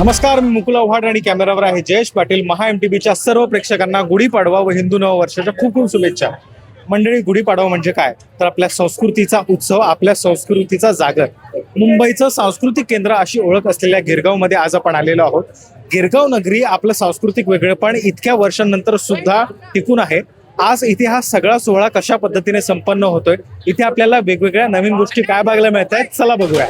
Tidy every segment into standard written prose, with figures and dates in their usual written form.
नमस्कार, मी मुकुल आव्हाड आणि कॅमेरावर आहे जयेश पाटील. महा MTBच्या सर्व प्रेक्षकांना गुढीपाडवा व हिंदू नववर्षाच्या खूप खूप शुभेच्छा. मंडळी, गुढीपाडवा म्हणजे काय तर आपल्या संस्कृतीचा उत्सव, आपल्या संस्कृतीचा जागर. मुंबईचं सांस्कृतिक केंद्र अशी ओळख असलेल्या गिरगावमध्ये आज आपण आलेलो आहोत. गिरगाव नगरी आपलं सांस्कृतिक वेगळेपण इतक्या वर्षांनंतर सुद्धा टिकून आहे. आज इथे हा सगळा सोहळा कशा पद्धतीने संपन्न होतोय, इथे आपल्याला वेगवेगळ्या नवीन गोष्टी काय बघायला मिळत आहेत, चला बघूया.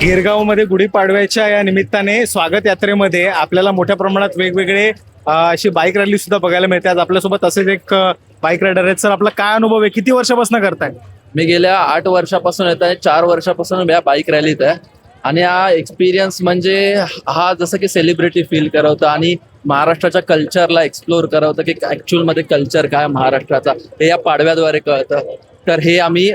गिरगावमध्ये गुढीपाडव्याच्या या निमित्ताने स्वागत यात्रेमध्ये आपल्याला मोठ्या प्रमाणात वेगवेगळे अशी बाईक रॅली सुद्धा बघायला मिळते. आज आपल्यासोबत असेच एक बाईक रायडर आहेत. सर, आपला काय अनुभव आहे, किती वर्षापासून करताय? मी गेल्या 8 वर्षापासून येत आहे. 4 वर्षापासून या बाईक रॅलीत आहे आणि हा एक्सपिरियन्स म्हणजे हा जसं की सेलिब्रिटी फील करवतं आणि महाराष्ट्राच्या कल्चरला एक्सप्लोर करवतं की ऍक्च्युअल मध्ये कल्चर काय महाराष्ट्राचा हे या पाडव्याद्वारे कळतं. तर हे आम्ही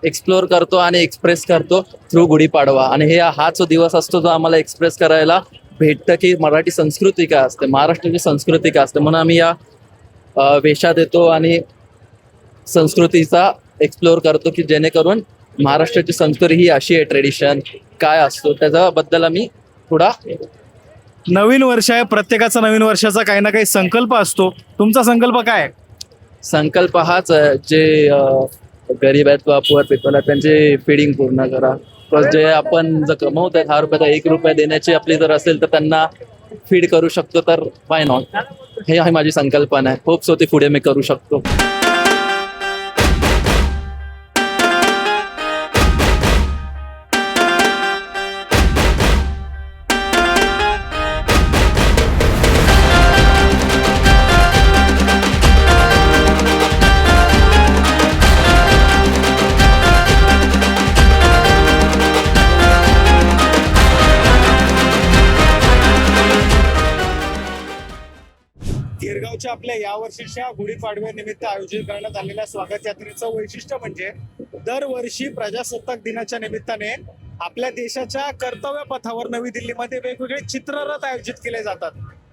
एक्सप्लोर करतो आणि एक्सप्रेस करतो थ्रू गुढीपाडवा. आणि हाच दिवस असतो जो आम्हाला एक्सप्रेस करायला भेटतं की मराठी संस्कृती काय असते, महाराष्ट्राची संस्कृती काय असते. म्हणून आम्ही या वेशात येतो आणि संस्कृतीचा एक्सप्लोर करतो की जेणेकरून महाराष्ट्राची संस्कृती ही अशी आहे, ट्रेडिशन काय असतो त्याच्याबद्दल आम्ही थोडा. नवीन वर्ष आहे, प्रत्येकाचा नवीन वर्षाचा काही ना काही संकल्प असतो. तुमचा संकल्प काय आहे? संकल्प हाच आहे, जे गरीब आहेत व पुअर पीपल आहेत त्यांचे फीडिंग पूर्ण करा. प्लस जे आपण जर कमवत आहेत 10 रुपयाचा 1 रुपया देण्याची आपली जर असेल तर त्यांना फीड करू शकतो, तर वाय नॉट. हे आहे माझी संकल्पना आहे. होप सो ते पुढे मी करू शकतो. गिरगावच्या आपल्या यावर्षीच्या गुढीपाडव्यानिमित्त आयोजित करण्यात आलेल्या स्वागत यात्रेचं वैशिष्ट्य म्हणजे दरवर्षी प्रजासत्ताक दिनाच्या निमित्ताने आपल्या देशाच्या कर्तव्य पथावर नवी दिल्लीमध्ये वेगवेगळे चित्ररथ आयोजित केले जातात.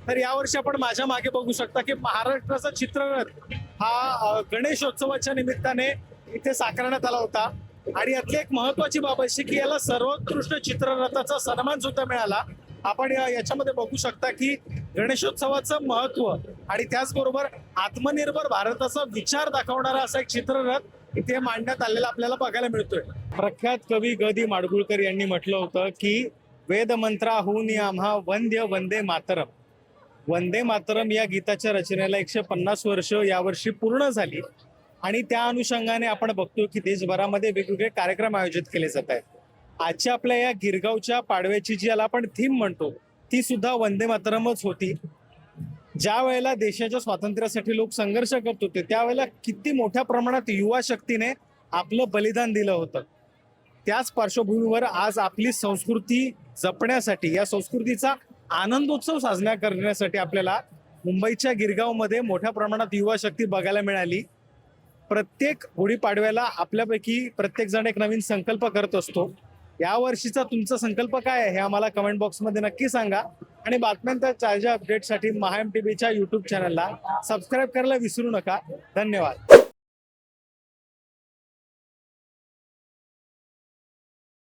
तर यावर्षी आपण माझ्या मागे बघू शकता की महाराष्ट्राचा चित्ररथ हा गणेशोत्सवाच्या निमित्ताने इथे साकारण्यात आला होता. आणि यातली एक महत्वाची बाब अशी की याला सर्वोत्कृष्ट चित्ररथाचा सन्मान सुद्धा मिळाला. आपण याच्यामध्ये बघू शकता की गणेशोत्सवाचं महत्व आणि त्याचबरोबर आत्मनिर्भर भारताचा विचार दाखवणारा असा एक चित्ररथ इथे मांडण्यात आलेला आपल्याला बघायला मिळतोय. प्रख्यात कवी ग दि माडगुळकर यांनी म्हटलं होतं की वेदमंत्राहून आम्हा वंद्य वंदे मातरम. वंदे मातरम या गीताच्या रचनेला 150 वर्ष यावर्षी पूर्ण झाली आणि त्या अनुषंगाने आपण बघतो की देशभरामध्ये वेगवेगळे कार्यक्रम आयोजित केले जात आहेत. आजच्या आपल्या या गिरगावच्या पाडव्याची जी याला आपण थीम म्हणतो ती सुद्धा वंदे मातरमच होती. ज्या वेळेला देशाच्या स्वातंत्र्यासाठी लोक संघर्ष करत होते त्यावेळेला किती मोठ्या प्रमाणात युवा शक्तीने आपलं बलिदान दिलं होतं. त्याच पार्श्वभूमीवर आज आपली संस्कृती जपण्यासाठी, या संस्कृतीचा आनंदोत्सव साजरा करण्यासाठी आपल्याला मुंबईच्या गिरगावमध्ये मोठ्या प्रमाणात युवा शक्ती बघायला मिळाली. प्रत्येक गुढीपाडव्याला आपल्यापैकी प्रत्येक जण एक नवीन संकल्प करत असतो. या वर्षीचा तुमचा संकल्प काय आहे हे आम्हाला कमेंट बॉक्समध्ये नक्की सांगा. आणि बातम्यांच्या ताज्या अपडेटसाठी महा MTBच्या YouTube चॅनलला सबस्क्राईब करायला विसरू नका. धन्यवाद.